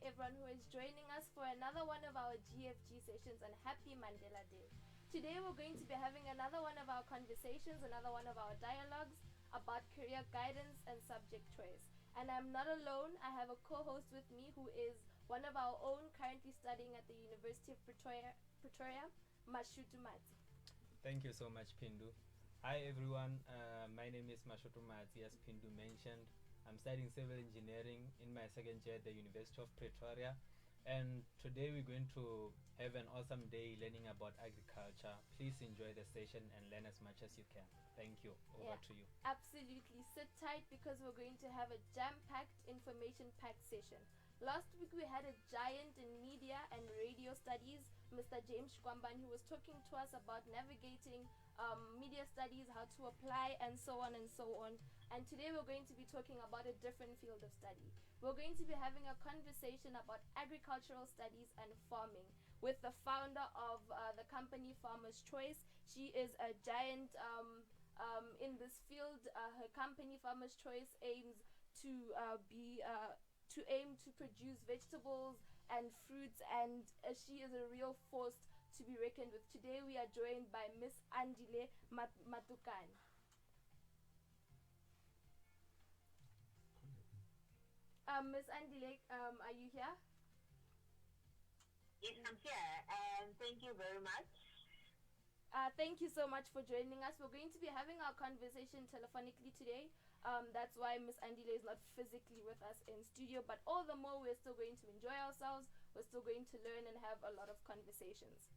everyone who is joining us for another one of our GFG sessions, and happy Mandela Day. Today we're going to be having another one of our conversations, another one of our dialogues about career guidance and subject choice. And I'm not alone. I have a co-host with me who is one of our own, currently studying at the University of Pretoria, Mashutu Mati. Thank you so much, Pindu. Hi everyone, my name is Mashutu Mati, as Pindu mentioned. I'm studying civil engineering in my second year at the University of Pretoria. And today we're going to have an awesome day learning about agriculture. Please enjoy the session and learn as much as you can. Thank you. Over to you. Absolutely. Sit tight because we're going to have a jam-packed, information-packed session. Last week we had a giant in media and radio studies, Mr. James Kwamban, who was talking to us about navigating media studies, how to apply, and so on and so on. And today we're going to be talking about a different field of study. We're going to be having a conversation about agricultural studies and farming with the founder of the company Farmer's Choice. She is a giant in this field. Her company Farmer's Choice aims to produce vegetables and fruits, and she is a real force to be reckoned with. Today we are joined by Miss Andile Matukana. Miss Andile, are you here? Yes, I'm here, and thank you very much. Thank you so much for joining us. We're going to be having our conversation telephonically today. That's why Miss Andile is not physically with us in studio, but all the more we're still going to enjoy ourselves. We're still going to learn and have a lot of conversations.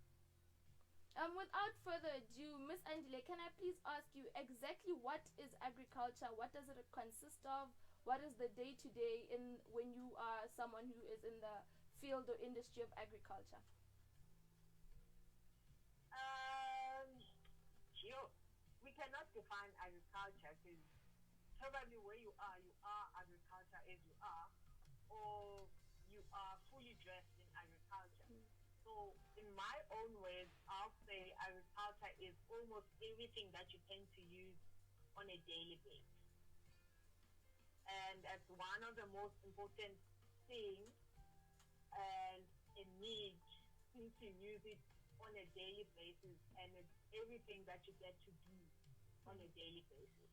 Without further ado, Miss Andile, can I please ask you exactly what is agriculture? What does it consist of? What is the day-to-day in when you are someone who is in the field or industry of agriculture? We cannot define agriculture because probably where you are agriculture as you are, or you are fully dressed in agriculture. So in my own words, I'll say agriculture is almost everything that you tend to use on a daily basis. And that's one of the most important things and a need to use it on a daily basis, and it's everything that you get to do on a daily basis.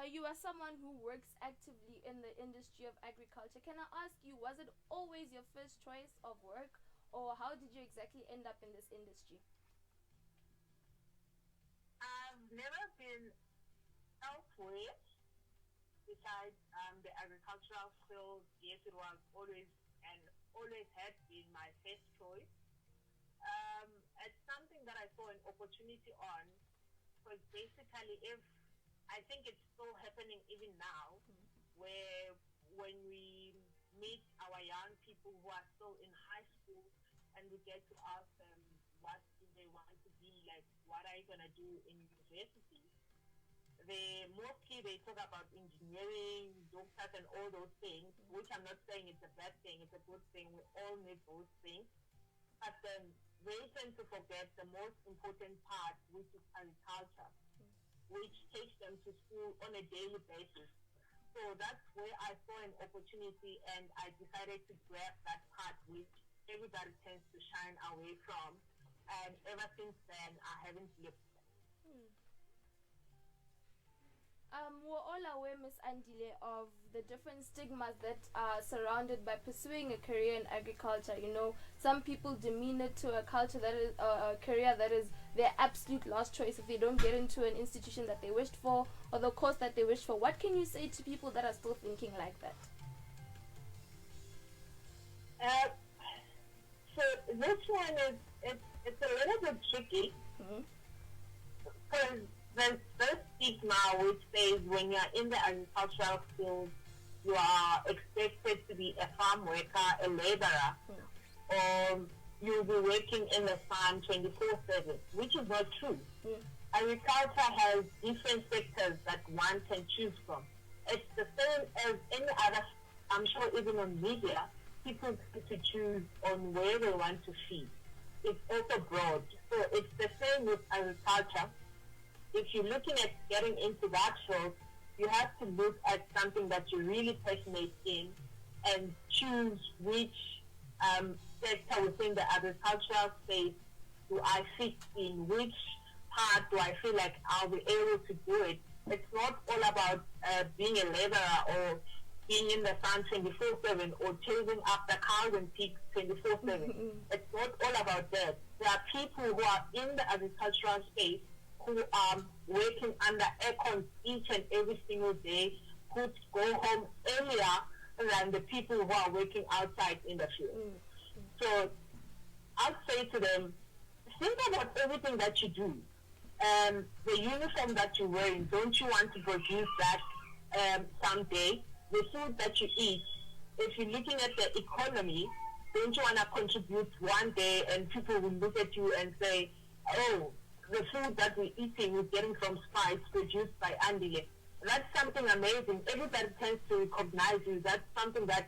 You are someone who works actively in the industry of agriculture. Can I ask you, was it always your first choice of work, or how did you exactly end up in this industry? I've never been elsewhere besides the agricultural field. Yes, it was always had been my first choice. It's something that I saw an opportunity on, because basically I think it's still happening even now, where when we meet our young people who are still in high school and we get to ask them what do they want to be, like what are you going to do in university, they talk about engineering, doctors and all those things, which I'm not saying it's a bad thing, it's a good thing, we all need those things, but then they tend to forget the most important part, which is agriculture, which takes them to school on a daily basis. So that's where I saw an opportunity, and I decided to grab that part which everybody tends to shine away from, and ever since then I haven't looked. We're all aware, Miss Andile, of the different stigmas that are surrounded by pursuing a career in agriculture. You know, some people demean it to a culture that is a career that is their absolute last choice if they don't get into an institution that they wished for or the course that they wished for. What can you say to people that are still thinking like that? So this one is it's a little bit tricky because there's this stigma which says when you're in the agricultural field, you are expected to be a farm worker, a laborer, or you'll be working in the farm 24/7, which is not true. Agriculture has different sectors that one can choose from. It's the same as any other, I'm sure even on media, people get to choose on where they want to feed. It's also broad. So it's the same with agriculture. If you're looking at getting into that field, you have to look at something that you're really passionate in and choose which sector within the agricultural space do I fit in, which part do I feel like I'll be able to do it. It's not all about being a laborer or being in the sun 24/7 or chasing after cows and pigs 24/7. It's not all about that. There are people who are in the agricultural space who are working under aircon each and every single day, who go home earlier than the people who are working outside in the field. So I'd say to them, think about everything that you do. The uniform that you're wearing, don't you want to produce that someday? The food that you eat, if you're looking at the economy, don't you want to contribute one day and people will look at you and say, oh, the food that we're eating is getting from spice produced by Andile. That's something amazing. Everybody tends to recognize you. That's something that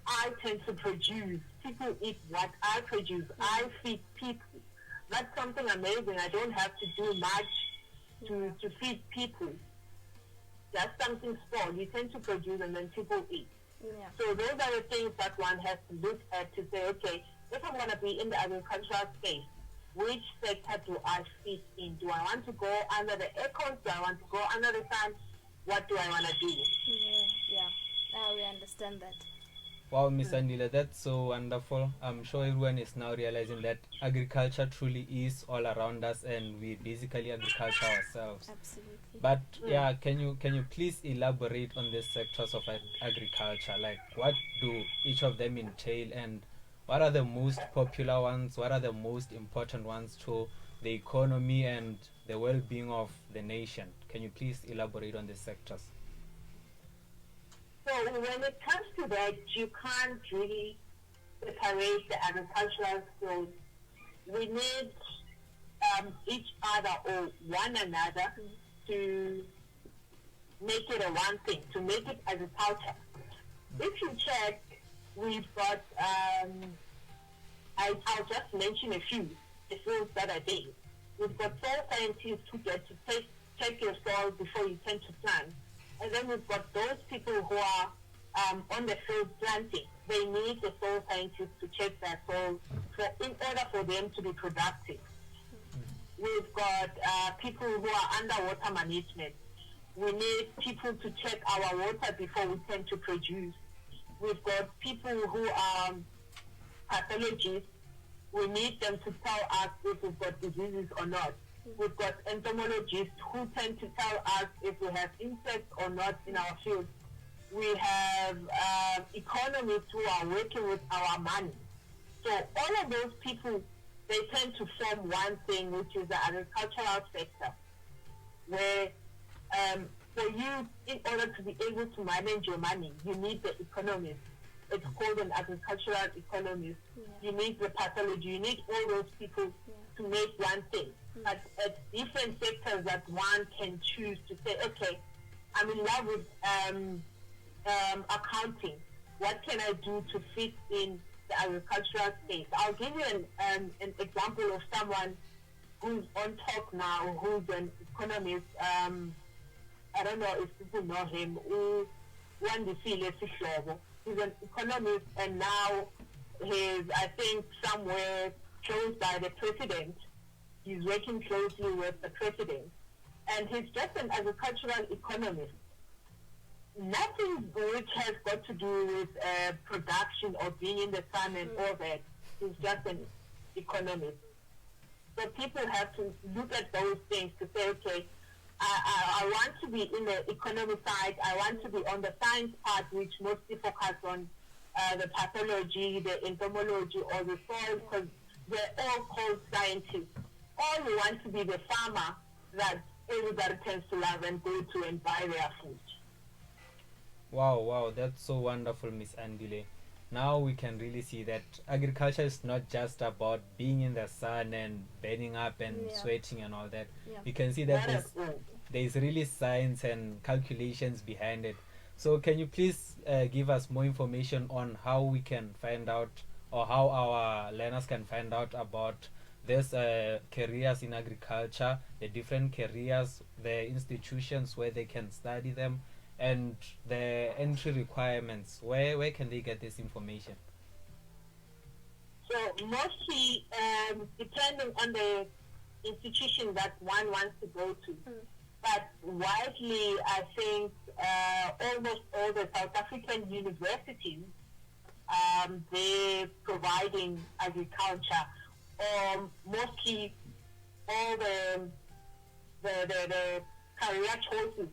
I tend to produce. People eat what I produce. I feed people. That's something amazing. I don't have to do much to feed people. Just something small. You tend to produce and then people eat. Yeah. So those are the things that one has to look at to say, okay, if I'm going to be in the agricultural space, which sector do I fit in? Do I want to go under the aircon? Do I want to go under the sun? What do I want to do? Yeah. Now we understand that. Wow, Miss Andile, that's so wonderful. I'm sure everyone is now realizing that agriculture truly is all around us, and we basically agriculture ourselves. Absolutely. But yeah, can you please elaborate on the sectors of agriculture? Like, what do each of them entail, and what are the most popular ones? What are the most important ones to the economy and the well-being of the nation? Can you please elaborate on the sectors? So when it comes to that, you can't really separate the agricultural skills. We need each other or one another to make it a one thing, to make it agriculture. If you check, we've got, I'll just mention a few, the fields that are there. We've got soil scientists who get to check your soil before you tend to plant. And then we've got those people who are on the field planting. They need the soil scientists to check their soil in order for them to be productive. We've got people who are underwater management. We need people to check our water before we tend to produce. We've got people who are pathologists. We need them to tell us if we've got diseases or not. We've got entomologists who tend to tell us if we have insects or not in our field. We have economists who are working with our money. So all of those people, they tend to form one thing, which is the agricultural sector, where for you, in order to be able to manage your money, you need the economist. It's called an agricultural economist. You need the pathology. You need all those people to make one thing. At different sectors that one can choose to say, okay, I'm in love with accounting. What can I do to fit in the agricultural space? I'll give you an example of someone who's on talk now, who's an economist. I don't know if people know him. He's an economist, and now he's, I think, somewhere close by the president. He's working closely with the president. And he's just an agricultural economist. Nothing which has got to do with production or being in the sun and all that. He's just an economist. So people have to look at those things to say, okay, I want to be in the economy side. I want to be on the science part, which mostly focus on the pathology, the entomology, or the soil, because they're all called scientists. All we want to be the farmer that everybody tends to love and go to and buy their food. Wow, that's so wonderful, Miss Andile. Now we can really see that agriculture is not just about being in the sun and burning up and sweating and all that. We can see that there's really science and calculations behind it. So can you please give us more information on how we can find out, or how our learners can find out about this careers in agriculture, the different careers, the institutions where they can study them, and the entry requirements. Where can they get this information? So mostly depending on the institution that one wants to go to. But widely, I think almost all the South African universities, they're providing agriculture, or mostly all the career choices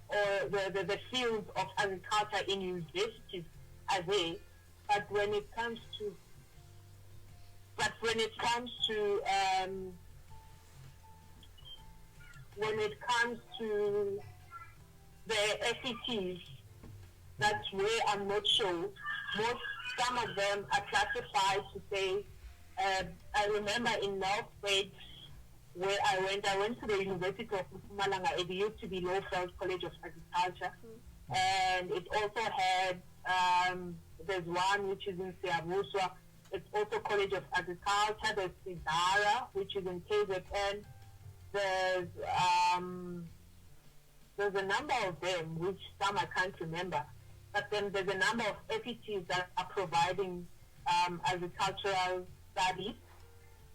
or the fields of agriculture in universities are there. But when it comes to the SETs, that's where I'm not sure. Some of them are classified to say, I remember in North West where I went to the University of Mpumalanga. It used to be Lowveld College of Agriculture. And it also had, there's one which is in Siabuswa. It's also College of Agriculture. There's Sidara, which is in KZN. There's a number of them, which some I can't remember. But then there's a number of FETs that are providing agricultural studies.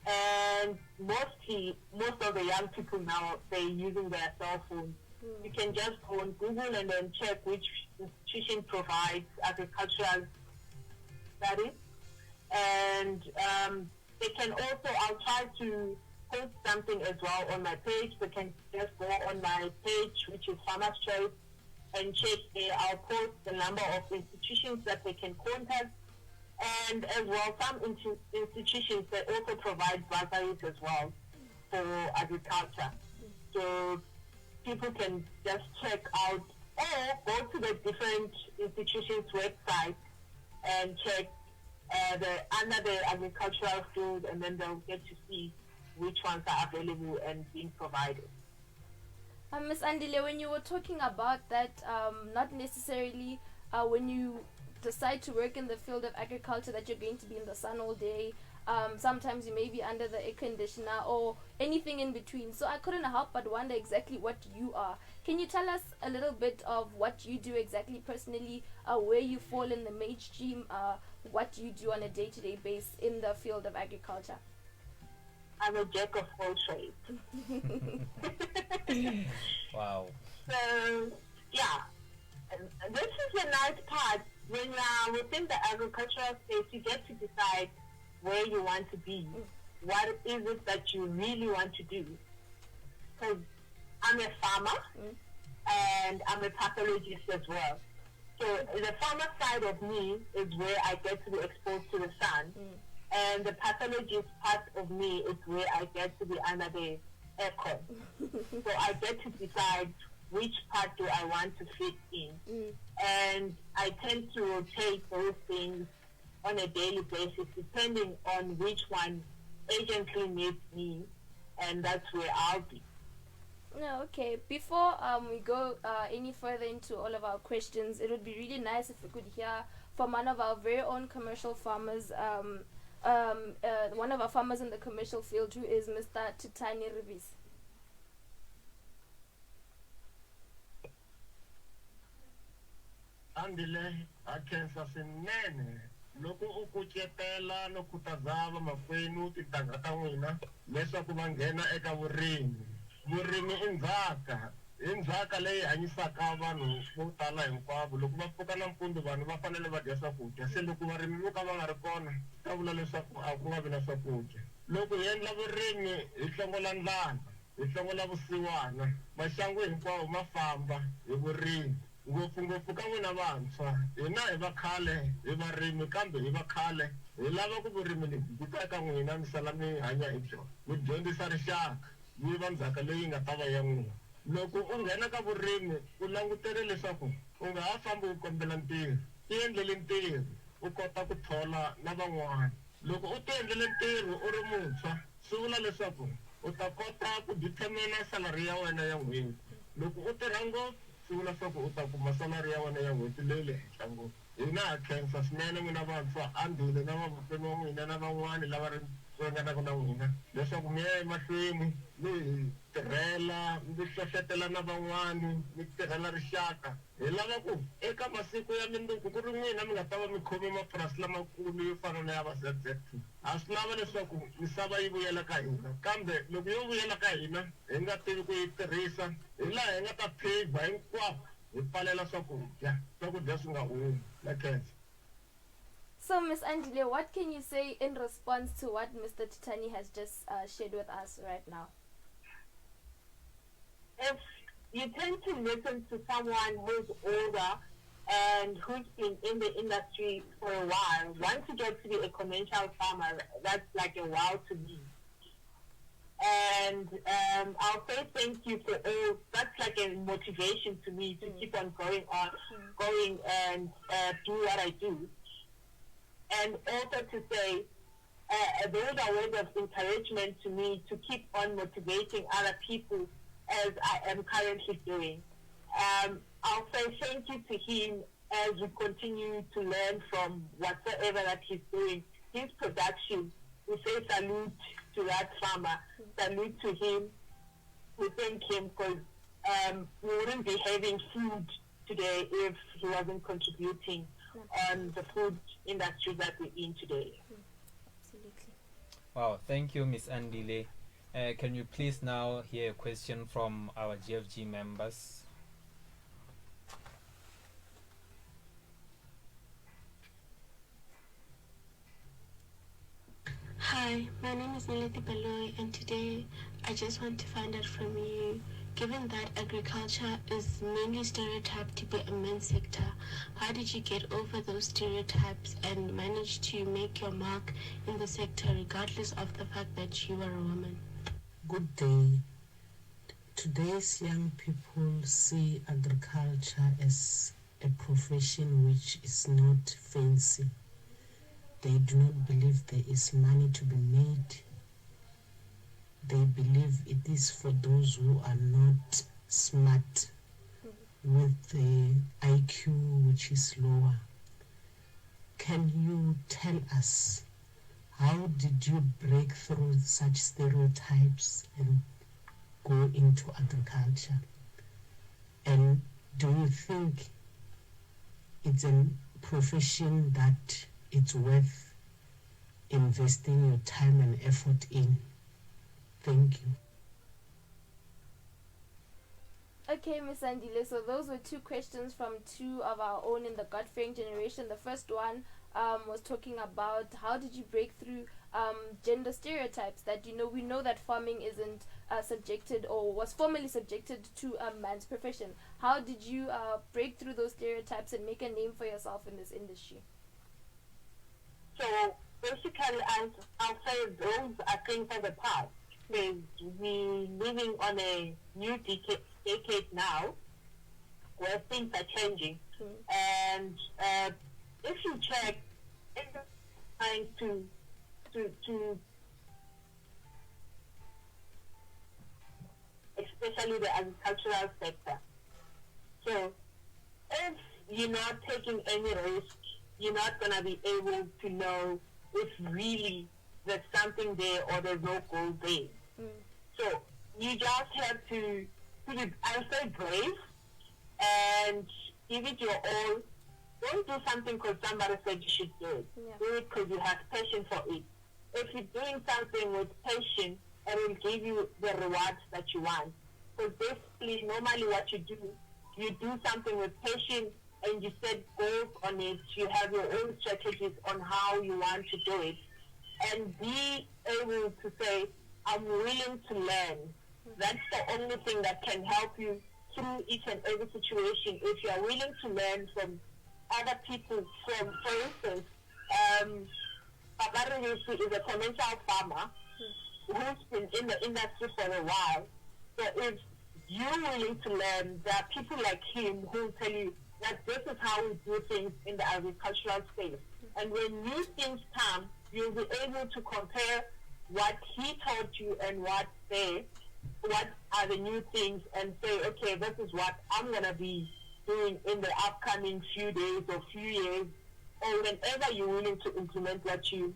And most of the young people now, they're using their cell phones. You can just go on Google and then check which institution provides agricultural studies. And they can also, I'll try to post something as well on my page. They can just go on my page, which is Farmer's Choice, and check there. I'll post the number of institutions that they can contact. And as well, some institutions, they also provide bursaries as well for agriculture. So people can just check out or go to the different institutions' websites and check under the agricultural field, and then they'll get to see which ones are available and being provided. Ms. Andile, when you were talking about that, not necessarily when you decide to work in the field of agriculture that you're going to be in the sun all day. Sometimes you may be under the air conditioner or anything in between. So I couldn't help but wonder exactly what you are. Can you tell us a little bit of what you do exactly personally, where you fall in the mainstream, what you do on a day-to-day basis in the field of agriculture? I'm a jack of all trades. Wow. So, yeah, this is the nice part. When you are within the agricultural space, you get to decide where you want to be. What is it that you really want to do? Because I'm a farmer and I'm a pathologist as well. So the farmer side of me is where I get to be exposed to the sun. And the pathologist part of me is where I get to be under the aircon. So I get to decide which part do I want to fit in. And I tend to rotate those things on a daily basis depending on which one urgently needs me, and that's where I'll be. No, okay. Before we go any further into all of our questions, it would be really nice if we could hear from one of our very own commercial farmers, one of our farmers in the commercial field, who is Mr. Tutani Rivis. Andile akhensa swinene loko u kucetela no khutazava makwenu tintangha ta n'wina leswaku va nghena eka vurimi. Vurimi i ndzhaka leyi hanyisaka vanhu vo tala hinkwavo. Loko va pfuka nampundzu vanhu va fanele va dya swakudya. Se loko varimi vo ka va nga ri kona ta vula leswaku a ku nga vi na swakudya. Loko hi endla vurimi hi hlongola ndlala, hi hlongola vusiwana, maxangu hinkwawo ma famba hi vurimi. Ngopfungopfu ka n'wina vantshwa, hina hi va khale hi varimi kambe hi va khale hi lava ku vurimi lebyi byi ta eka n'wina mi sala mi hanya hi byona. Mi dyondzisa rixaka, mi va ndzhaka leyi nga ta va ya n'wina. Loko u nghena ka vurimi u langutele leswaku u nga ha fambi u kombela ntirho, ti endlele ntirho u kota ku thola na van'wana. Loko u ti endlele ntirho u ri muntshwa swi vula leswaku u ta kota ku determine salary ya wena ya n'hweti. Loko u tirha ngopfu swi vula leswaku u ta kuma salary ya wena ya n'hweti leyi le henhla ngopfu. Hina ha khensa swinene n'wina vantshwa Andile na vavukeni wa n'wina na van'wani lava ringana ku na n'wina leswaku mi ya emahlweni mi tirhela mi hlohlotela na van'wani mi tirhela rixaka hi lava ku eka masiku ya mindzuku ku ri n'wina mi nga ta va mi khome mapurasi lamakulu yo fana na ya va ZZ2 a swi lava leswaku misava yi vuyela ka hina kambe loko yo vuyela ka hina hi nga tivi ku yi tirhisa hi laha hi nga ta phivha hinkwako hi pfalela swakudya swi nga humi na khensa. So, Ms. Andile, what can you say in response to what Mr. Titani has just shared with us right now? If you tend to listen to someone who's older and who's been in the industry for a while, once you get to be a commercial farmer, that's like a wow to me. And I'll say thank you for all. That's like a motivation to me to keep on going and do what I do. And also to say, those are words of encouragement to me to keep on motivating other people as I am currently doing. I'll say thank you to him as we continue to learn from whatsoever that he's doing. His production, we say salute to that farmer, salute to him. We thank him because we wouldn't be having food today if he wasn't contributing on the food industry that we're in today. Absolutely. Wow, thank you, Ms. Andile. Can you please now hear a question from our GFG members? Hi, my name is Naleti Baloy, and today I just want to find out from you, given that agriculture is mainly stereotyped to be a men's sector, how did you get over those stereotypes and manage to make your mark in the sector regardless of the fact that you are a woman? Good day. Today's young people see agriculture as a profession which is not fancy. They do not believe there is money to be made. They believe it is for those who are not smart, with the IQ which is lower. Can you tell us, how did you break through such stereotypes and go into agriculture? And do you think it's a profession that it's worth investing your time and effort in? Thank you. Okay, Ms. Andile, so those were two questions from two of our own in the God-fearing generation. The first one was talking about how did you break through gender stereotypes that, we know that farming isn't subjected or was formerly subjected to a man's profession. How did you break through those stereotypes and make a name for yourself in this industry? So basically, I'll say those are things of the past. We're living on a new decade now where things are changing. And if you check, it's trying to especially the agricultural sector. So if you're not taking any risk, you're not going to be able to know if really there's something there or there's no gold there. So you just have to put it, I'll say brave, and give it your all. Don't do something because somebody said you should do it. Do it because you have passion for it. If you're doing something with passion, it will give you the rewards that you want. Because basically, normally what you do something with passion and you set goals on it. You have your own strategies on how you want to do it. And be able to say, I'm willing to learn. That's the only thing that can help you through each and every situation. If you are willing to learn from other people, for instance, Papa is a commercial farmer who's been in the industry for a while. So if you're willing to learn, there are people like him who tell you that this is how we do things in the agricultural space. And when new things come, you'll be able to compare what he taught you and what are the new things, and say, okay, this is what I'm going to be doing in the upcoming few days or few years, or whenever you're willing to implement what you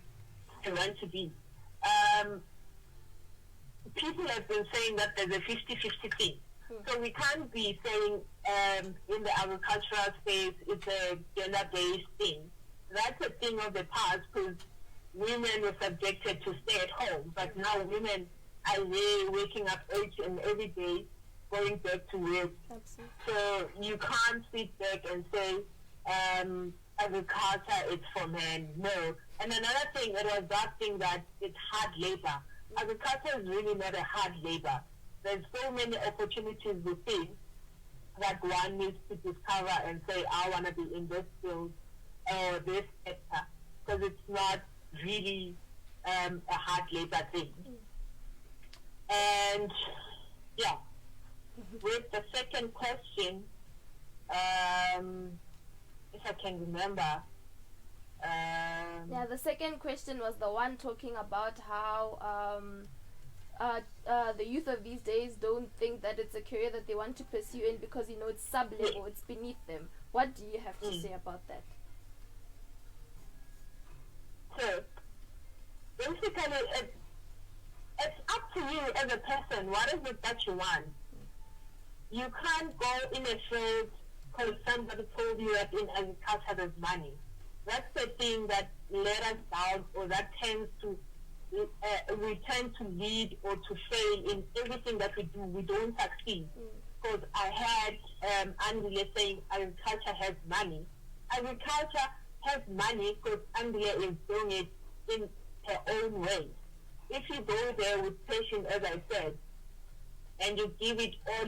want to be. people have been saying that there's a 50-50 thing. So we can't be saying in the agricultural space it's a gender-based thing. That's a thing of the past because women were subjected to stay at home, but now women are there waking up each and every day, going back to work. Absolutely. So you can't sit back and say agriculture is for men. No. And another thing, it was that thing that it's hard labor. Agriculture is really not a hard labor. There's so many opportunities within that one needs to discover and say, I want to be in this field or this sector, because it's not really a hard labor thing. And yeah, with the second question, if I can remember. Yeah, the second question was the one talking about how the youth of these days don't think that it's a career that they want to pursue in because, you know, it's sub-level, it's beneath them. What do you have to say about that? So, basically, it's up to you as a person. What is it that you want? You can't go in a field because somebody told you that in agriculture there's money. That's the thing that let us down, or that tends to we tend to lead or to fail in everything that we do. We don't succeed. Because I had Andile saying agriculture has money. Agriculture has money because Andile is doing it in her own way. If you go there with patience, as I said, and you give it all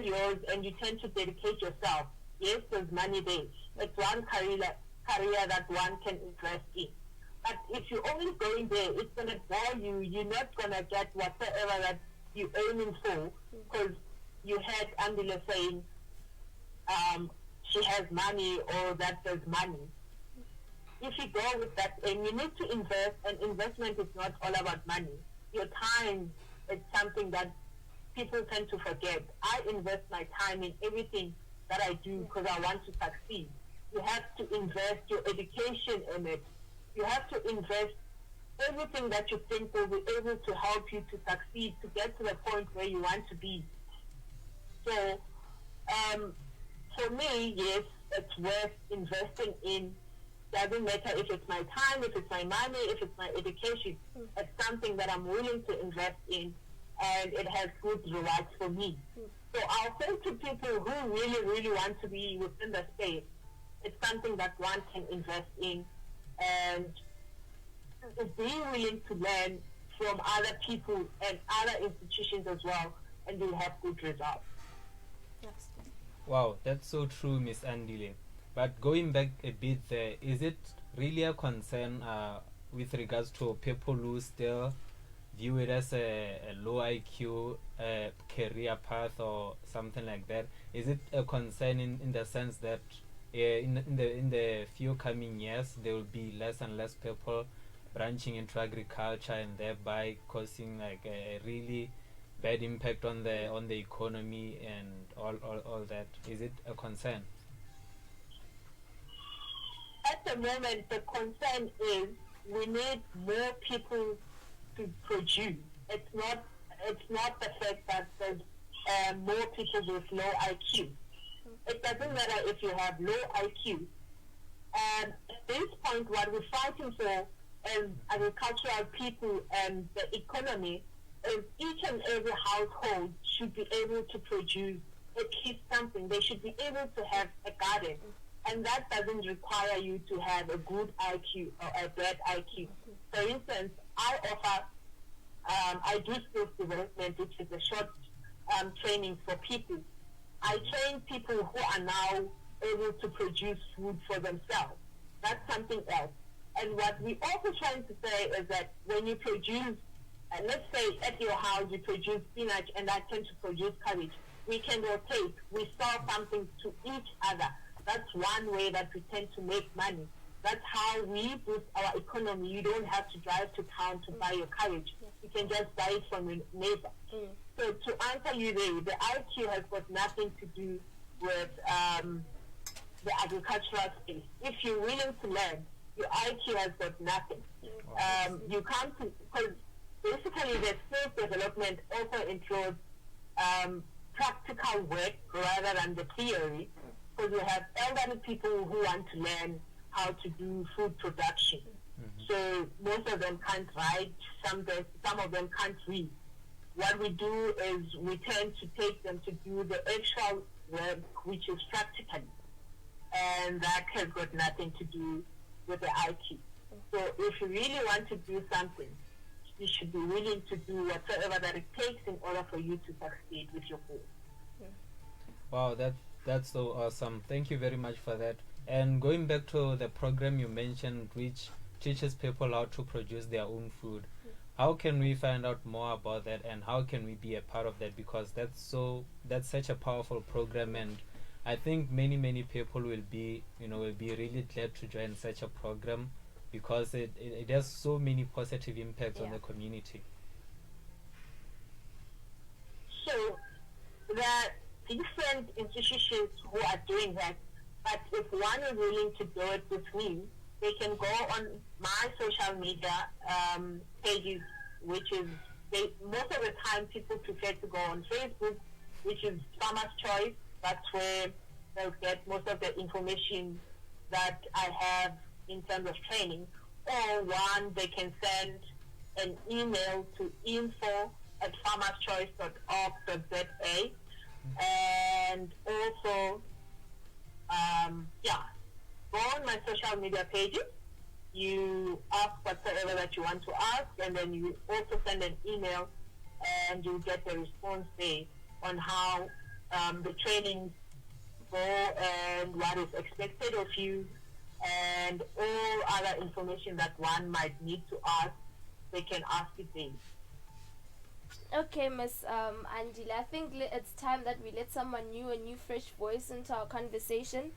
yours, and you tend to dedicate yourself, yes, there's money there. It's one career that one can invest in. But if you're only going there, it's going to bore you. You're not going to get whatever that you're aiming for, because you had Andile saying she has money or that there's money. If you go with that aim, you need to invest, and investment is not all about money. Your time is something that people tend to forget. I invest my time in everything that I do because I want to succeed. You have to invest your education in it. You have to invest everything that you think will be able to help you to succeed, to get to the point where you want to be. So, for me, yes, it's worth investing in. Doesn't matter if it's my time, if it's my money, if it's my education. It's something that I'm willing to invest in, and it has good rewards for me. So I'll say to people who really, really want to be within the space, it's something that one can invest in, and being willing to learn from other people and other institutions as well, and you'll have good results. Wow, that's so true, Miss Andile. But going back a bit there, is it really a concern with regards to people who still view it as a low IQ career path or something like that? Is it a concern in the sense that in the few coming years there will be less and less people branching into agriculture, and thereby causing like a really bad impact on the economy and all that? Is it a concern? At the moment, the concern is we need more people to produce. It's not the fact that there's more people with low IQ. It doesn't matter if you have low IQ. At this point, what we're fighting for as agricultural people and the economy is each and every household should be able to produce at least something. They should be able to have a garden. And that doesn't require you to have a good IQ or a bad IQ. For instance, I do skills development, which is a short training for people. I train people who are now able to produce food for themselves. That's something else. And what we're also trying to say is that when you produce, let's say at your house you produce spinach and I tend to produce cabbage, we can rotate. We sell something to each other. That's one way that we tend to make money. That's how we boost our economy. You don't have to drive to town to buy your cabbage. You can just buy it from your neighbor. So to answer you there, the IQ has got nothing to do with the agricultural space. If you're willing to learn, your IQ has got nothing. You can't, because basically the skills development also includes practical work rather than the theory, because we have elderly people who want to learn how to do food production. So most of them can't write, some of them can't read. What we do is we tend to take them to do the actual work, which is practical, and that has got nothing to do with the IT. So if you really want to do something, you should be willing to do whatever that it takes in order for you to succeed with your goal. Wow, that's so awesome. Thank you very much for that. And going back to the program you mentioned, which teaches people how to produce their own food, how can we find out more about that, and how can we be a part of that? Because that's such a powerful program, and I think many people will be really glad to join such a program, because it has so many positive impacts on the community. So there are different institutions who are doing that, but if one is willing to do it with me, they can go on my social media pages, which is, most of the time people prefer to go on Facebook, which is Farmer's Choice. That's where they'll get most of the information that I have in terms of training. Or one, they can send an email to info@farmerschoice.org.za, and also go on my social media pages. You ask whatever that you want to ask, and then you also send an email, and you get the response there on how the trainings go and what is expected of you, and all other information that one might need to ask. They can ask it there. Okay, Miss Andile, I think it's time that we let someone new, a new fresh voice into our conversation.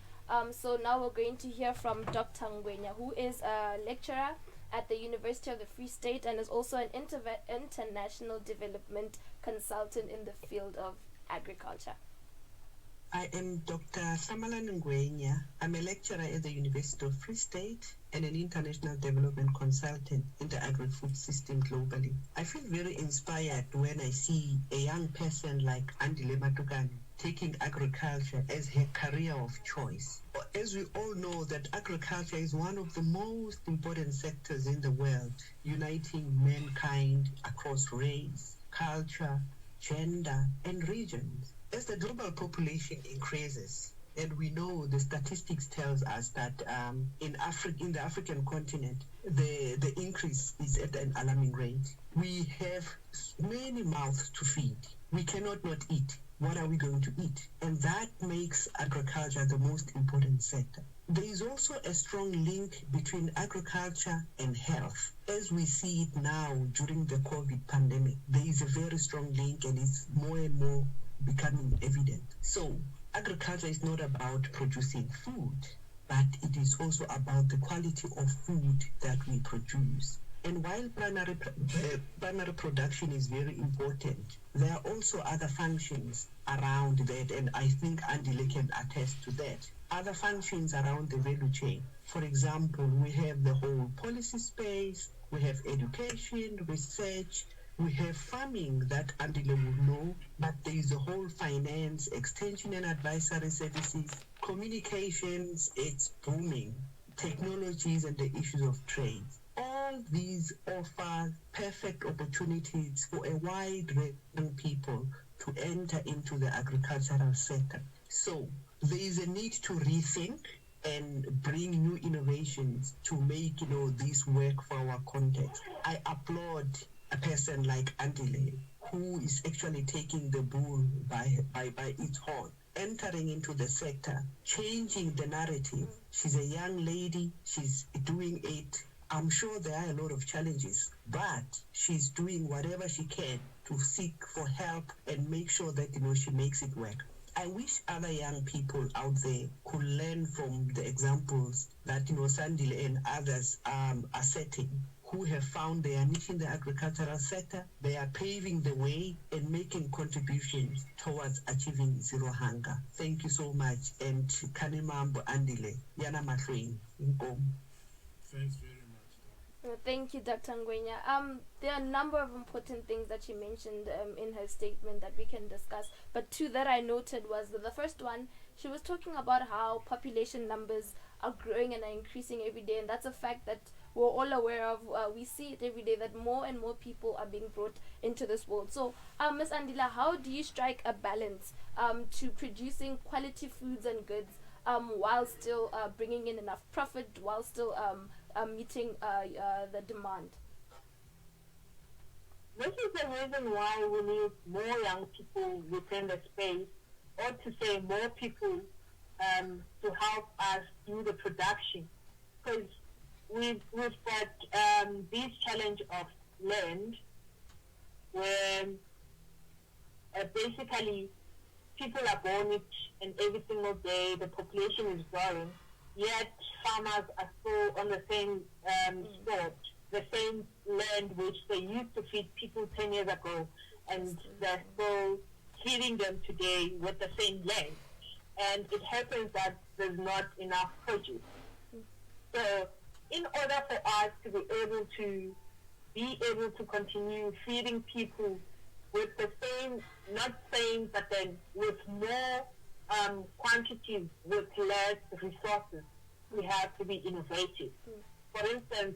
So now we're going to hear from Dr. Ngwenya, who is a lecturer at the University of the Free State and is also an international development consultant in the field of agriculture. I am Dr. Samalan Ngwenya. I'm a lecturer at the University of Free State and an international development consultant in the agri-food system globally. I feel very inspired when I see a young person like Andile Matukana taking agriculture as her career of choice. As we all know that agriculture is one of the most important sectors in the world, uniting mankind across race, culture, gender, and regions. As the global population increases, and we know the statistics tells us that in the African continent, the increase is at an alarming rate. We have many mouths to feed. We cannot not eat. What are we going to eat? And that makes agriculture the most important sector. There is also a strong link between agriculture and health. As we see it now during the COVID pandemic, there is a very strong link, and it's more and more becoming evident. So agriculture is not about producing food, but it is also about the quality of food that we produce. And while primary production is very important, there are also other functions around that, and I think Andile can attest to that. Other functions around the value chain. For example, we have the whole policy space, we have education, research, we have farming that Andile will know, but there is a whole finance, extension and advisory services, communications, it's booming, technologies and the issues of trade. All these offer perfect opportunities for a wide range of people to enter into the agricultural sector. So there is a need to rethink and bring new innovations to make this work for our context. I applaud a person like Andile, who is actually taking the bull by its horn, entering into the sector, changing the narrative. She's a young lady, she's doing it. I'm sure there are a lot of challenges, but she's doing whatever she can to seek for help and make sure that she makes it work. I wish other young people out there could learn from the examples that Sandile and others are setting, who have found their niche in the agricultural sector. They are paving the way and making contributions towards achieving zero hunger. Thank you so much. And Kanimambo Andile, Yana Matlwini, Inkomo. Thanks very much. Thank you, Dr. Ngwenya. There are a number of important things that she mentioned in her statement that we can discuss. But two that I noted was the first one, she was talking about how population numbers are growing and are increasing every day, and that's a fact that we're all aware of. We see it every day that more and more people are being brought into this world. So, Ms. Andile, how do you strike a balance to producing quality foods and goods while still bringing in enough profit, while still meeting the demand? This is the reason why we need more young people within the space, or to say more people to help us do the production. Because we've got this challenge of land where basically people are born it and every single day the population is growing, yet farmers are still on the same spot, the same land which they used to feed people 10 years ago, and they're still feeding them today with the same land. And it happens that there's not enough produce. So in order for us to be able to continue feeding people with the same, not same, but then with more quantities, with less resources, we have to be innovative. For instance,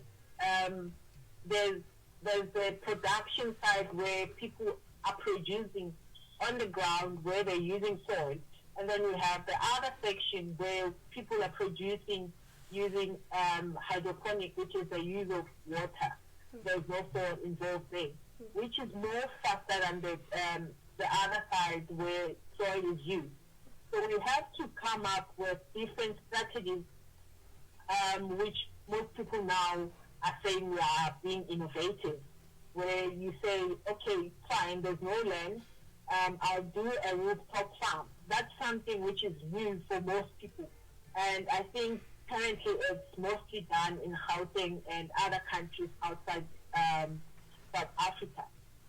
there's the production side where people are producing on the ground where they're using soil, and then we have the other section where people are producing using hydroponic, which is the use of water. There's no soil involved there, which is more faster than the other side where soil is used. So we have to come up with different strategies, which most people now are saying we are being innovative, where you say, okay, fine, there's no land, I'll do a rooftop farm. That's something which is new for most people. And I think currently it's mostly done in Gauteng and other countries outside South Africa.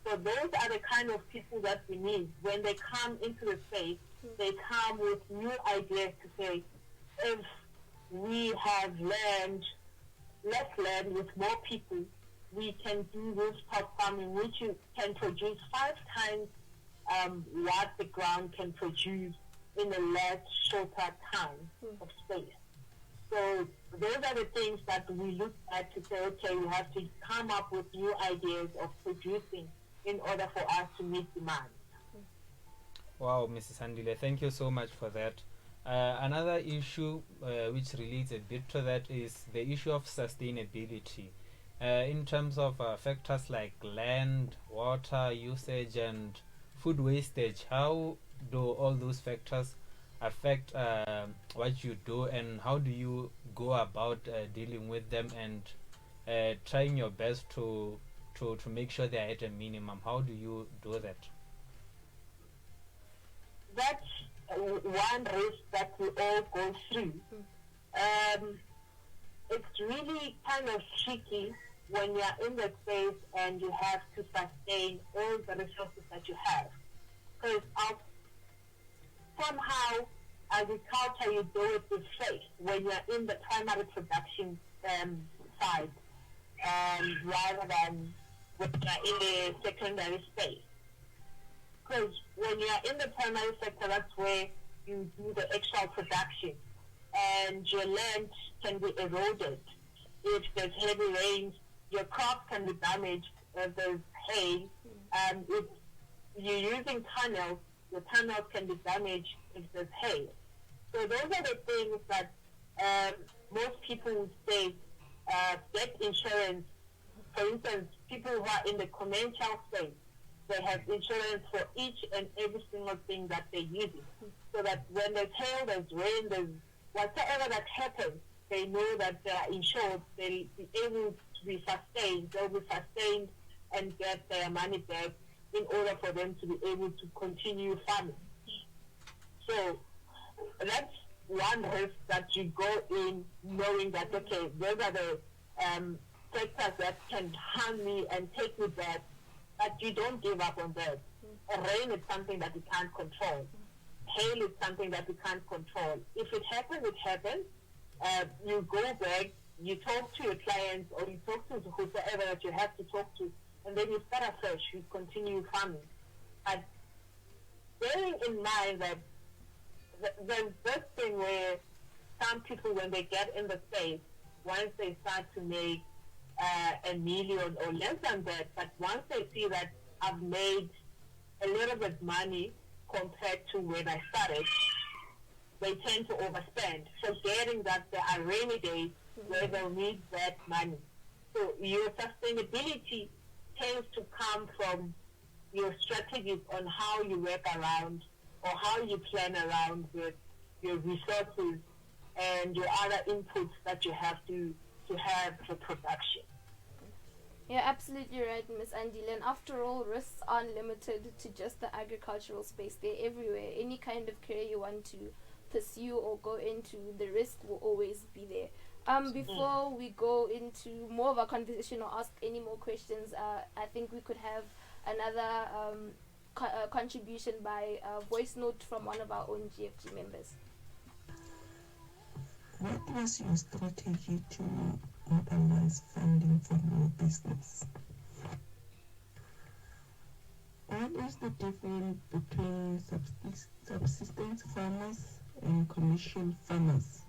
So those are the kind of people that we need. When they come into the space, they come with new ideas to say, if we have land, less land with more people, we can do rooftop farming, which can produce 5 times what the ground can produce in a less shorter time of space. So those are the things that we look at to say, okay, we have to come up with new ideas of producing in order for us to meet demand. Wow, Mrs. Andile, thank you so much for that. Another issue which relates a bit to that is the issue of sustainability. In terms of factors like land, water usage, and food wastage, how do all those factors affect what you do, and how do you go about dealing with them and trying your best to make sure they are at a minimum? How do you do that? That's one risk that we all go through. It's really kind of tricky when you're in the space and you have to sustain all the resources that you have. Because somehow agriculture, you do it with faith when you're in the primary production side, rather than when you're in the secondary space. Because when you're in the primary sector, that's where you do the actual production, and your land can be eroded. If there's heavy rains, your crops can be damaged. If there's hail, if you're using tunnels, the tunnels can be damaged if there's hail. So those are the things that most people would say, get insurance. For instance, people who are in the commercial space, they have insurance for each and every single thing that they're using. So that when there's hail, there's rain, there's whatever that happens, they know that they are insured, they'll be able to be sustained, they'll be sustained and get their money back in order for them to be able to continue farming. So that's one risk, that you go in knowing that, okay, those are the factors that can harm me and take me back, but you don't give up on that. Rain is something that you can't control. Hail is something that you can't control. If it happens, it happens. You go back you talk to your clients or you talk to whoever that you have to talk to, and then you start afresh, you continue farming. But bearing in mind that there's this thing where some people, when they get in the space, once they start to make $1 million or less than that, but once they see that I've made a little bit money compared to when I started, they tend to overspend, forgetting that there are rainy days where they'll need that money. So your sustainability tends to come from your strategies on how you work around or how you plan around with your resources and your other inputs that you have to have for production. You're absolutely right, Miss Andile. And after all, risks aren't limited to just the agricultural space. They're everywhere. Any kind of career you want to pursue or go into, the risk will always be there. Before we go into more of a conversation or ask any more questions, I think we could have another contribution by voice note from one of our own GFG members. What was your strategy to mobilize funding for your business? What is the difference between subsistence farmers and commercial farmers?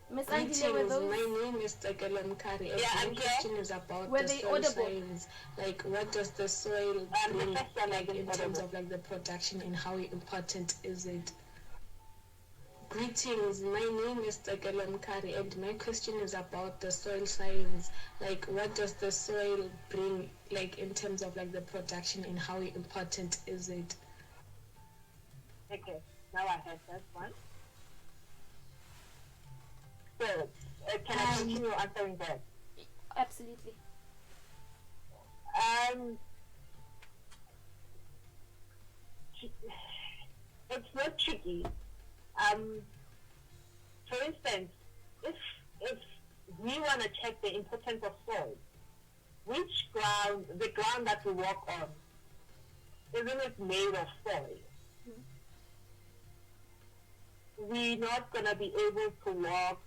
Miss Andile, were those? My name is Tagalam Kari, and my question is about Were the they soil audible? science. Like, what does the soil bring, like, in terms of like the production, and how important is it? Greetings, my name is Tagalam Kari, and my question is about the soil science. Like, what does the soil bring, like, in terms of like the production, and how important is it? Okay, now I have that one. So, can I continue answering that? Absolutely. It's not tricky. For instance, if we want to check the importance of soil, the ground that we walk on, isn't it made of soil? We're not going to be able to walk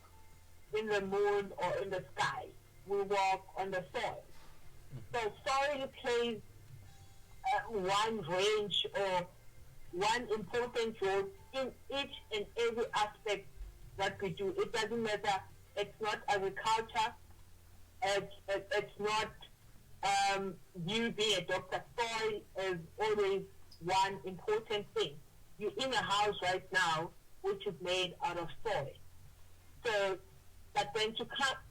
in the moon or in the sky. We walk on the soil. So soil plays one range or one important role in each and every aspect that we do. It doesn't matter. It's not agriculture. It's not you being a doctor. Soil is always one important thing. You're in a house right now which is made out of soil. So, but then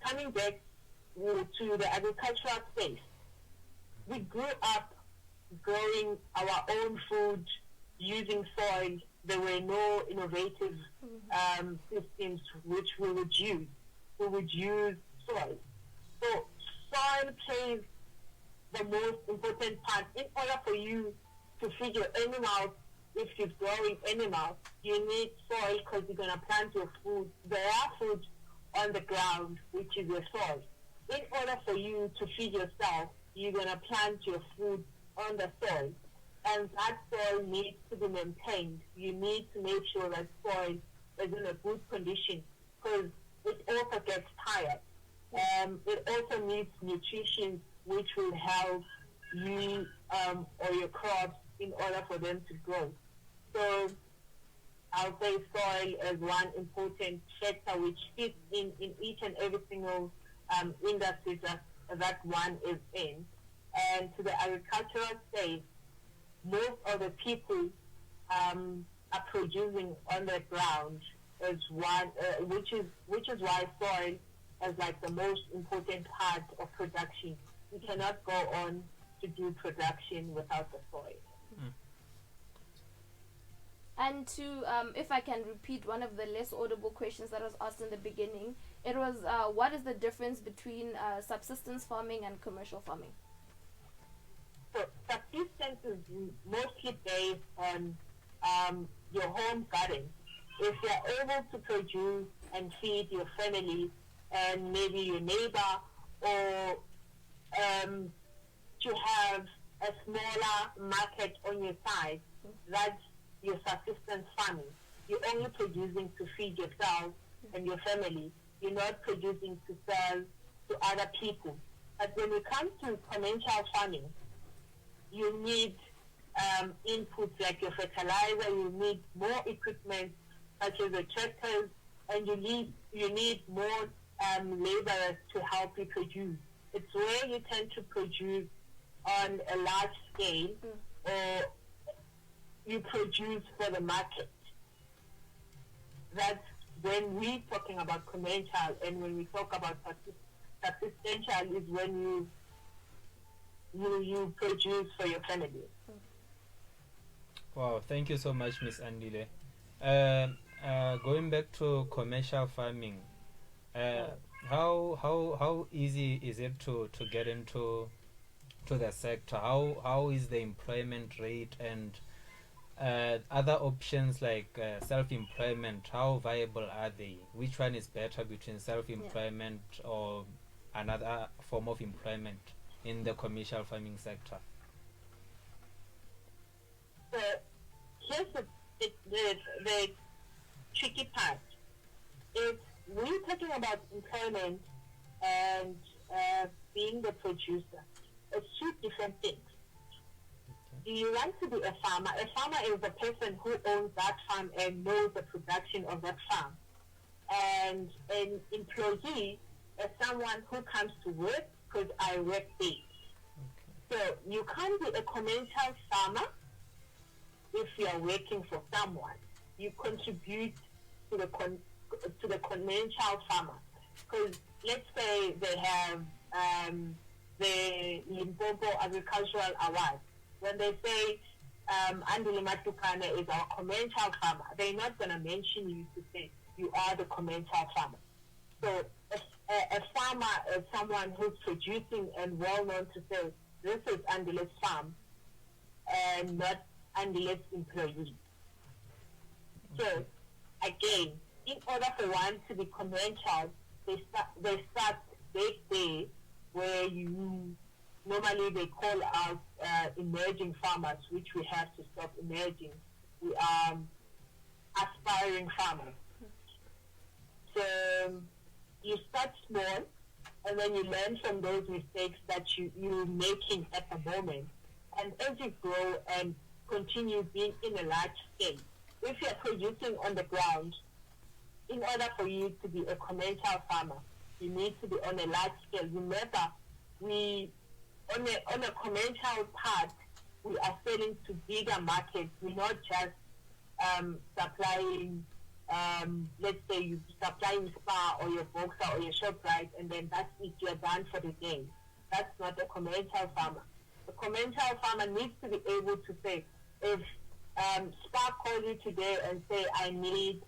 coming back to the agricultural space, we grew up growing our own food using soil. There were no innovative systems which we would use. We would use soil. So soil plays the most important part. In order for you to feed your animals, if you're growing animals, you need soil because you're going to plant your food. There are food on the ground, which is your soil. In order for you to feed yourself, you're going to plant your food on the soil. And that soil needs to be maintained. You need to make sure that soil is in a good condition because it also gets tired. It also needs nutrition which will help you or your crops in order for them to grow. So I'll say soil is one important factor which fits in each and every single industry that one is in. And to the agricultural space, most of the people are producing on the ground is one, which is why soil is like the most important part of production. You cannot go on to do production without the soil. And to, if I can repeat one of the less audible questions that was asked in the beginning, it was, what is the difference between subsistence farming and commercial farming? So subsistence is mostly based on your home garden. If you're able to produce and feed your family and maybe your neighbor, or to have a smaller market on your side, that's your subsistence farming. You're only producing to feed yourself and your family, You're not producing to sell to other people. But when it comes to conventional farming, you need inputs like your fertilizer, you need more equipment such as the tractors, and you need more laborers to help you produce. It's where you tend to produce on a large scale, or you produce for the market. That's when we're talking about conventional, and when we talk about subsistential is when you produce for your family. Wow, thank you so much, Miss Andile. Going back to commercial farming, how easy is it to get into the sector? How is the employment rate, and other options like self-employment, how viable are they? Which one is better between self-employment or another form of employment in the commercial farming sector? Here's the tricky part. If we're talking about employment and being the producer, it's two different things. Do you want to be a farmer? A farmer is the person who owns that farm and knows the production of that farm. And an employee is someone who comes to work because I work there. So you can't be a commercial farmer if you are working for someone. You contribute to the conventional farmer. Because let's say they have the Limpopo Agricultural Award. When they say Andile Matukana is our conventional farmer, they're not going to mention you to say you are the conventional farmer. So a farmer is someone who's producing and well known to say this is Andile's farm and not Andile's employee. So again, in order for one to be conventional, they start day where you normally they call us emerging farmers, which we have to stop emerging. We are aspiring farmers. So you start small, and then you learn from those mistakes that you're making at the moment. And as you grow and continue being in a large scale, if you're producing on the ground, in order for you to be a commercial farmer, you need to be on a large scale. Remember, on a commercial part, we are selling to bigger markets. We're not just supplying, let's say you're supplying Spar or your Boxer or your ShopRite, and then that's it, you're done for the day. That's not a commercial farmer. The commercial farmer needs to be able to say, if Spar calls you today and say, I need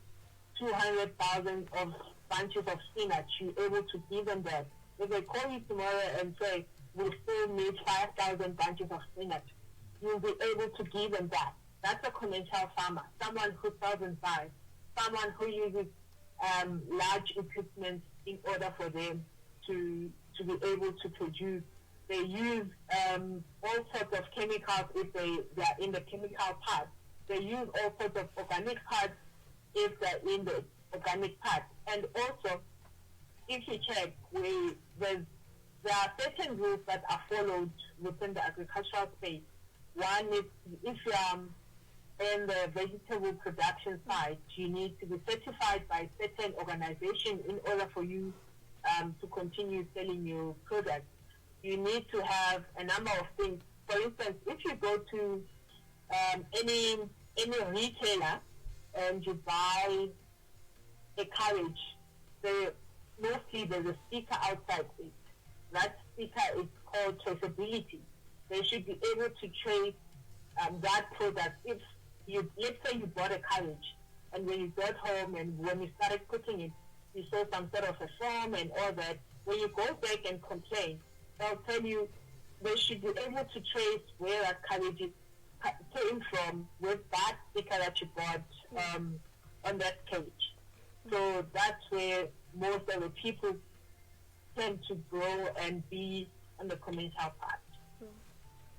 200,000 of bunches of spinach, you're able to give them that. If they call you tomorrow and say, we still need 5,000 bunches of spinach, you'll be able to give them that. That's a conventional farmer, someone who doesn't buy, someone who uses large equipment in order for them to be able to produce. They use all sorts of chemicals if they are in the chemical part. They use all sorts of organic parts if they're in the organic part. And also, if you check, there are certain rules that are followed within the agricultural space. One is if you are in the vegetable production side, you need to be certified by certain organizations in order for you to continue selling your products. You need to have a number of things. For instance, if you go to any retailer and you buy a carriage, mostly there's a sticker outside it. That sticker is called traceability. They should be able to trace that product. If let's say you bought a carriage, and when you got home and when you started cooking it, you saw some sort of a foam and all that. When you go back and complain, they'll tell you they should be able to trace where that carriage came from with that sticker that you bought on that cage. So that's where most of the people tend to grow and be on the commercial part.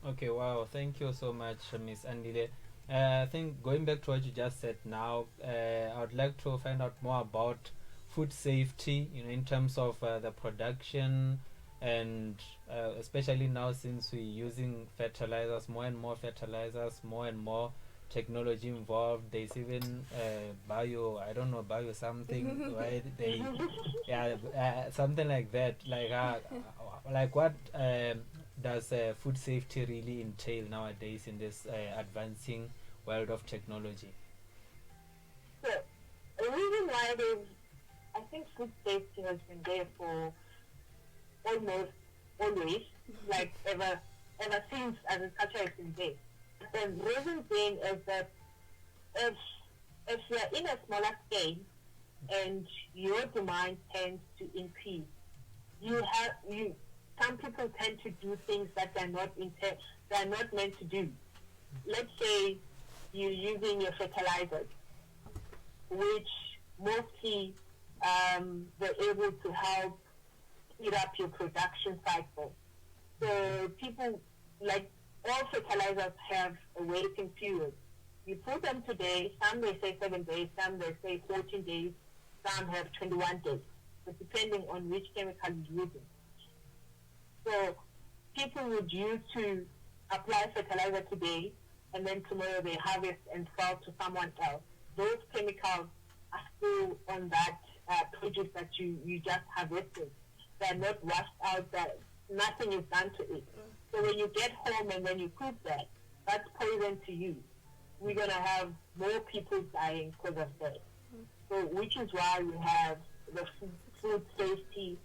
Okay, wow, thank you so much, Miss Andile. I think going back to what you just said now, I would like to find out more about food safety, in terms of the production, and especially now since we're using fertilizers, more and more fertilizers, more and more technology involved. There's even bio something, right? Something like that. Like what does food safety really entail nowadays in this advancing world of technology? So, the reason why I think food safety has been there for almost always, like ever since agriculture has been there. The reason being is that if you're in a smaller scale and your demand tends to increase, some people tend to do things that they're not meant to do. Let's say you're using your fertilizers, which mostly they're able to help speed up your production cycle. So people, like all fertilizers, have a waiting period. You put them today, some they say 7 days, some they say 14 days, some have 21 days, but depending on which chemical you're using. So people would use to apply fertilizer today, and then tomorrow they harvest and sell to someone else. Those chemicals are still on that produce that you just harvested. They're not washed out, that nothing is done to it. So when you get home and when you cook that, that's poison to you. We're going to have more people dying because of that. So which is why we have the food safety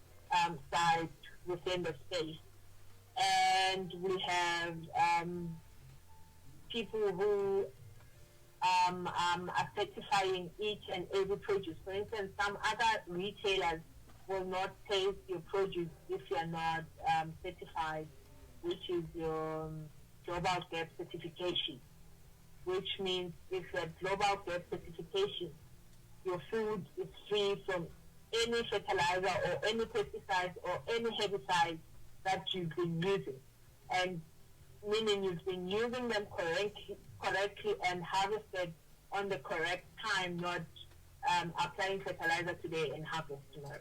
side within the space. And we have people who are certifying each and every produce. For instance, some other retailers will not taste your produce if you are not certified, which is your Global Gap certification, which means if you have Global Gap certification, your food is free from any fertilizer or any pesticides or any herbicides that you've been using, and meaning you've been using them correctly and harvested on the correct time, not applying fertilizer today and harvest tomorrow.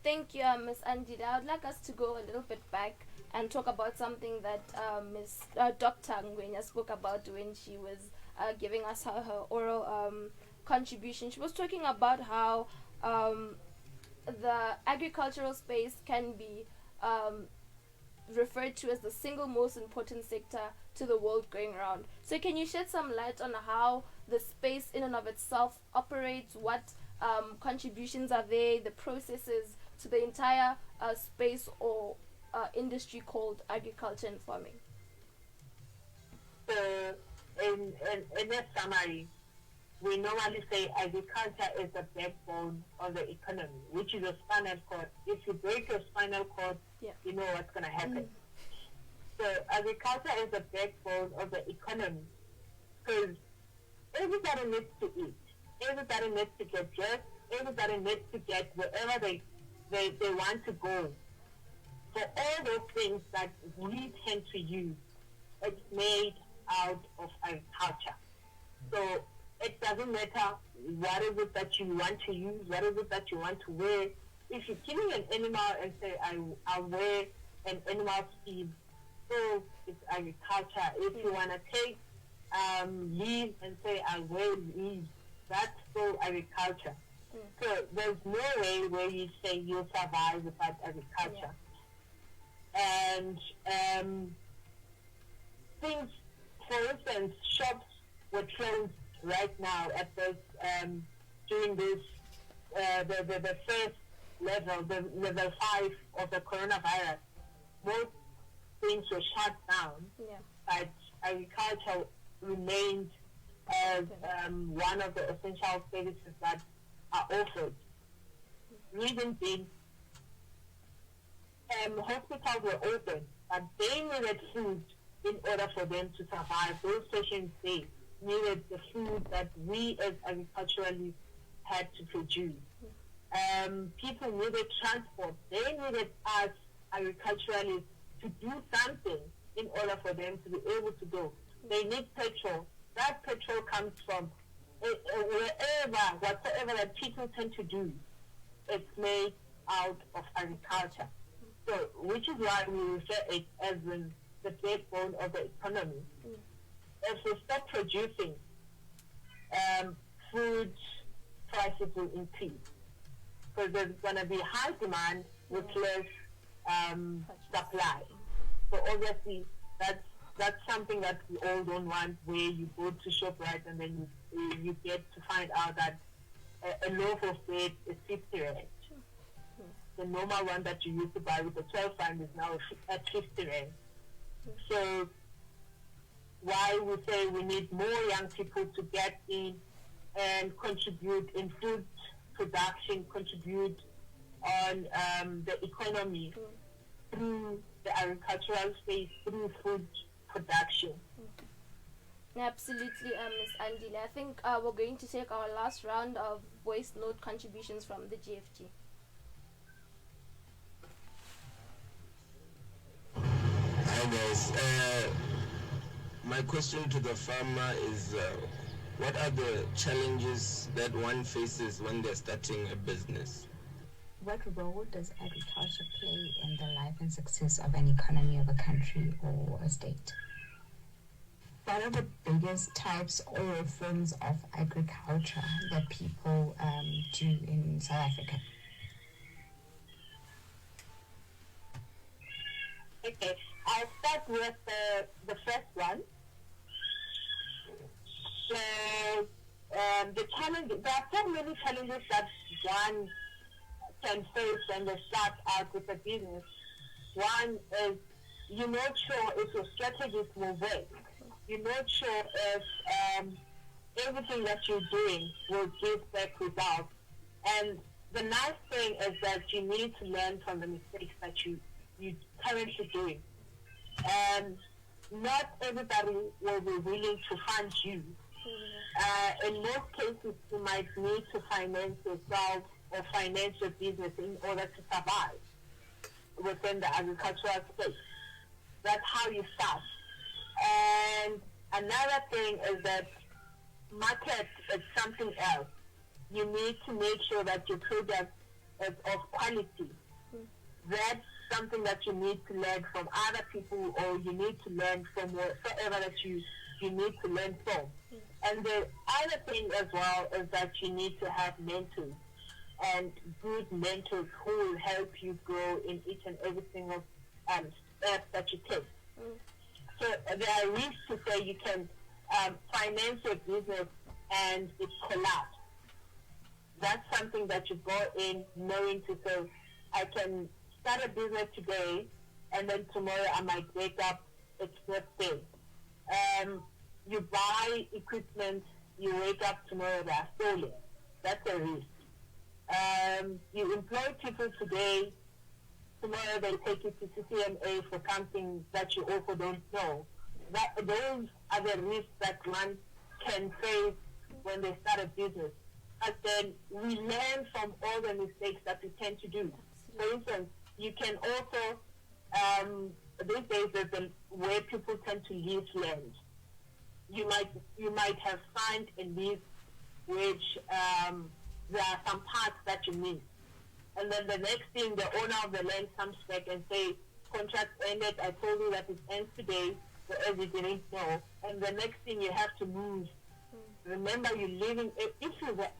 Thank you, Ms. Andile. I would like us to go a little bit back and talk about something that Dr. Ngwenya spoke about when she was giving us her oral contribution. She was talking about how the agricultural space can be referred to as the single most important sector to the world going around. So can you shed some light on how the space in and of itself operates, what contributions are there, the processes to the entire space or industry called agriculture and farming? So in a summary, we normally say agriculture is the backbone of the economy, which is a spinal cord. If you break your spinal cord, you know what's going to happen. So agriculture is the backbone of the economy because everybody needs to eat. Everybody needs to get dressed. Everybody needs to get wherever they want to go. For all those things that we tend to use, it's made out of agriculture. So it doesn't matter what is it that you want to use, what is it that you want to wear. If you're killing an animal and say, I'll wear an animal feed, so it's agriculture. If you want to take leaves and say, I'll wear leaves, that's still agriculture. So there's no way where you say you'll survive without agriculture. And things, for instance, shops were closed right now at this during this the first level, the level 5 of the coronavirus. Most things were shut down, but agriculture remained as one of the essential services that are offered. Reason being, hospitals were open, but they needed food in order for them to survive. Those patients, they needed the food that we as agriculturalists had to produce. People needed transport. They needed us agriculturalists to do something in order for them to be able to go. They need petrol. That petrol comes from whatsoever whatever that people tend to do, it's made out of agriculture. So, which is why we refer it as the backbone of the economy. If we stop producing, food prices will increase because there's going to be high demand with less supply. So obviously, that's something that we all don't want, where you go to ShopRite and then you get to find out that a loaf of bread is 50 rand. The normal one that you used to buy with the 12 rand is now at 50 rand. So why we say we need more young people to get in and contribute in food production, contribute on the economy through the agricultural space, through food production. Absolutely, Ms. Andile. I think we're going to take our last round of voice note contributions from the GFG. Hi guys. My question to the farmer is, what are the challenges that one faces when they're starting a business? What role does agriculture play in the life and success of an economy of a country or a state? What are the biggest types or forms of agriculture that people do in South Africa? Okay, I'll start with the first one. So the challenge, there are so many challenges that one can face when they start out with a business. One is you're not sure if your strategies will work. You're not sure if everything that you're doing will give back results. And the nice thing is that you need to learn from the mistakes that you're currently doing. And not everybody will be willing to fund you. In most cases, you might need to finance yourself or finance your business in order to survive within the agricultural space. That's how you start. And another thing is that market is something else. You need to make sure that your product is of quality. That's something that you need to learn from other people, or you need to learn from whatever that you need to learn from. And the other thing as well is that you need to have mentors, and good mentors who will help you grow in each and every single step that you take. So there are risks to say you can finance your business and it collapse. That's something that you go in knowing to say, I can start a business today and then tomorrow I might wake up, it's next day. You buy equipment, you wake up tomorrow, they are stolen. That's a risk. You employ people today, tomorrow they take you to CCMA for something that you also don't know. Those are the risks that one can face when they start a business. But then we learn from all the mistakes that we tend to do. For instance, you can also, these days there's a way people tend to lease land. You might have signed a lease which there are some parts that you miss. And then the next thing, the owner of the land comes back and say, contract ended, I told you that it ends today, whereas you didn't know. And the next thing, you have to move. Remember, you're living, if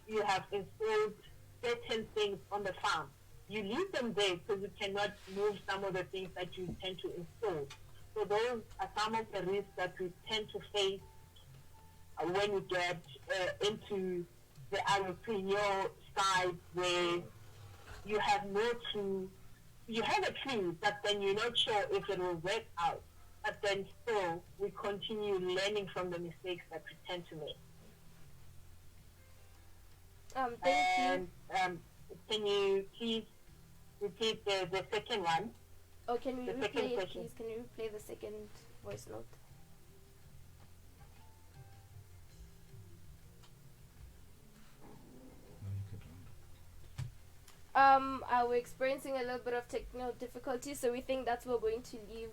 you have installed certain things on the farm, you leave them there because you cannot move some of the things that you tend to install. So those are some of the risks that we tend to face when we get into the agripreneur side, where you have no clue, you have a clue, but then you're not sure if it will work out. But then still, we continue learning from the mistakes that we tend to make. Thank you. Can you please repeat the second one? Oh, can we The replay second it, question. please? Can you replay the second voice note? We're experiencing a little bit of technical difficulty, so we think that we're going to leave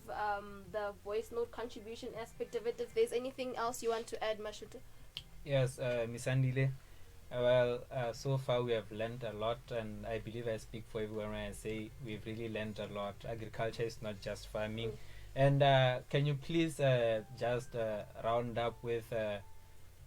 the voice note contribution aspect of it. If there's anything else you want to add, Mashuto? Yes, Miss Andile. So far we have learned a lot, and I believe I speak for everyone when I say we've really learned a lot. Agriculture is not just farming. And can you please just round up with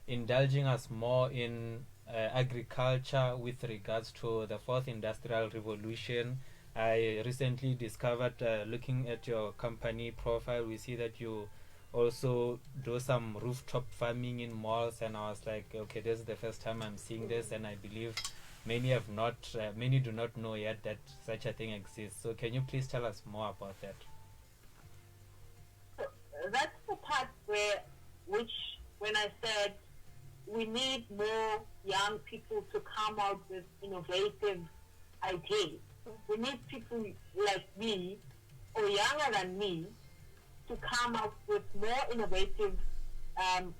indulging us more in agriculture with regards to the fourth industrial revolution? I recently discovered, looking at your company profile, we see that you also do some rooftop farming in malls, and I was like, okay, this is the first time I'm seeing this, and I believe many do not know yet that such a thing exists. So can you please tell us more about that? So that's the part when I said we need more young people to come out with innovative ideas. We need people like me or younger than me to come up with more innovative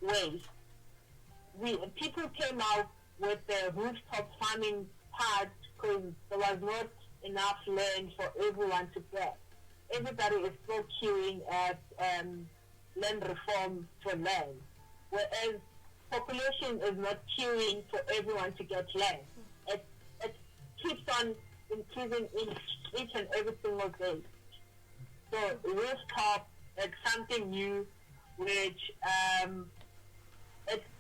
ways. People came out with the rooftop farming part because there was not enough land for everyone to get. Everybody is still queuing at land reform for land, whereas population is not queuing for everyone to get land. It keeps on increasing each and every single day. So rooftop, it's something new, which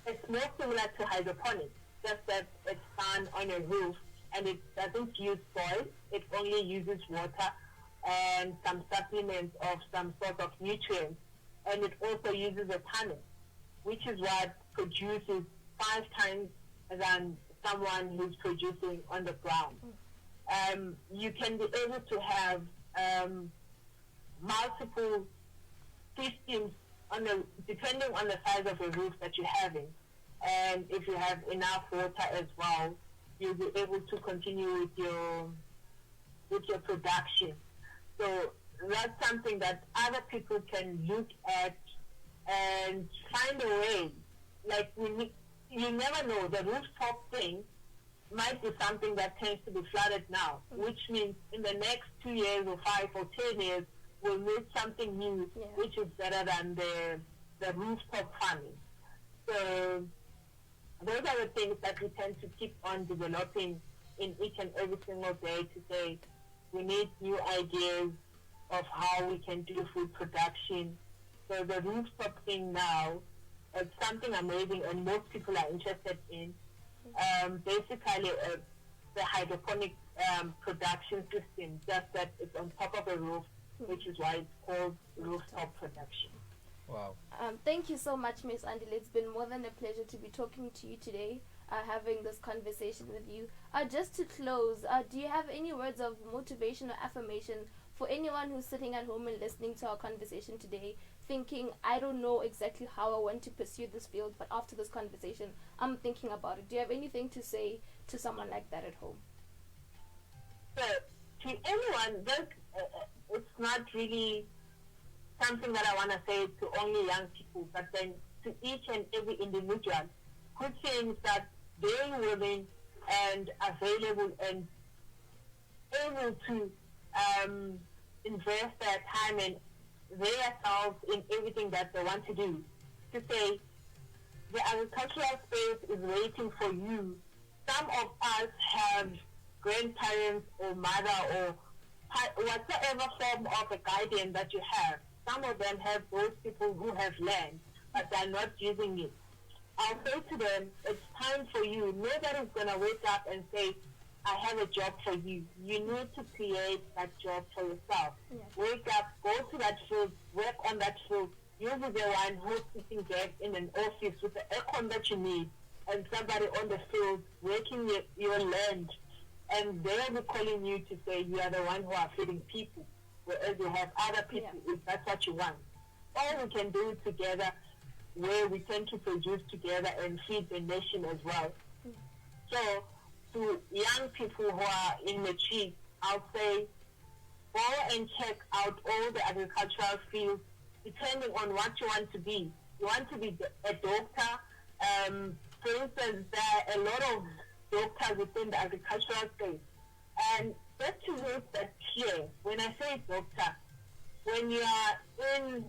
it's more similar to hydroponics, just that it's done on a roof and it doesn't use soil. It only uses water and some supplements of some sort of nutrients, and it also uses a tunnel, which is what produces 5 times than someone who's producing on the ground. You can be able to have multiple systems depending on the size of the roof that you're having, and if you have enough water as well, you'll be able to continue with your production. So that's something that other people can look at and find a way. Like you never know, the rooftop thing might be something that tends to be flooded now, which means in the next 2 years or 5 or 10 years, we'll need something new, which is better than the rooftop farming. So those are the things that we tend to keep on developing in each and every single day to say we need new ideas of how we can do food production. So the rooftop thing now, it's something amazing and most people are interested in. Basically, the hydroponic production system, just that it's on top of a roof, which is why it's called rooftop production. Wow. Thank you so much, Miss Andile. It's been more than a pleasure to be talking to you today, having this conversation with you. Just to close, do you have any words of motivation or affirmation for anyone who's sitting at home and listening to our conversation today, thinking, I don't know exactly how I want to pursue this field, but after this conversation, I'm thinking about it. Do you have anything to say to someone like that at home? So, to anyone, it's not really something that I want to say to only young people, but then to each and every individual who thinks that being willing and available and able to invest their time and themselves in everything that they want to do, to say the agricultural space is waiting for you. Some of us have grandparents or mother or whatever form of a guardian that you have. Some of them have those people who have land, but they're not using it. I'll say to them, it's time for you. Nobody's going to wake up and say, I have a job for you. You need to create that job for yourself. Yeah. Wake up, go to that field, work on that field. You'll be the one who's sitting there in an office with the aircon that you need and somebody on the field working your land. And they'll be calling you to say you are the one who are feeding people, whereas you have other people if that's what you want. Or we can do it together where we tend to produce together and feed the nation as well. So to young people who are in the tree, I'll say go and check out all the agricultural fields depending on what you want to be. You want to be a doctor. For instance, there are a lot of doctors within the agricultural space. And just to make that clear, when I say doctor, when you are in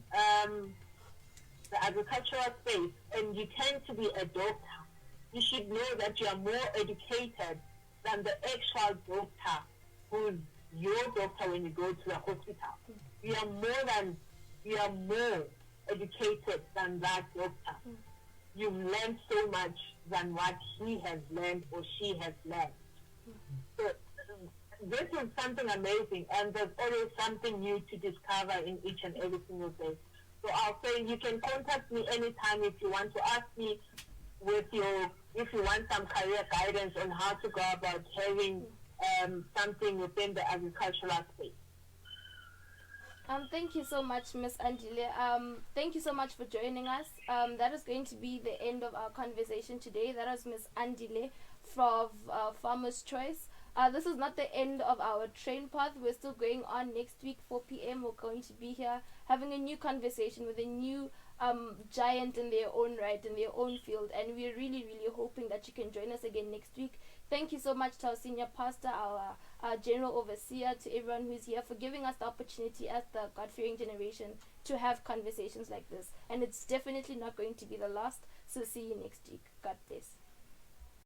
the agricultural space and you tend to be a doctor, you should know that you are more educated than the actual doctor who's your doctor when you go to the hospital. You are more educated than that doctor. You've learned so much than what he has learned or she has learned. So this is something amazing, and there's always something new to discover in each and every single day. So I'll say you can contact me anytime if you want to ask me if you want some career guidance on how to go about having something within the agricultural space. Thank you so much, Miss Andile. Thank you so much for joining us. That is going to be the end of our conversation today. That was Miss Andile from Farmer's Choice. This is not the end of our train path. We're still going on. Next week, 4 p.m., we're going to be here having a new conversation with a new giant in their own right, in their own field. And we're really, really hoping that you can join us again next week. Thank you so much to our senior pastor, our general overseer, to everyone who's here for giving us the opportunity as the God-fearing generation to have conversations like this. And it's definitely not going to be the last. So see you next week. God bless.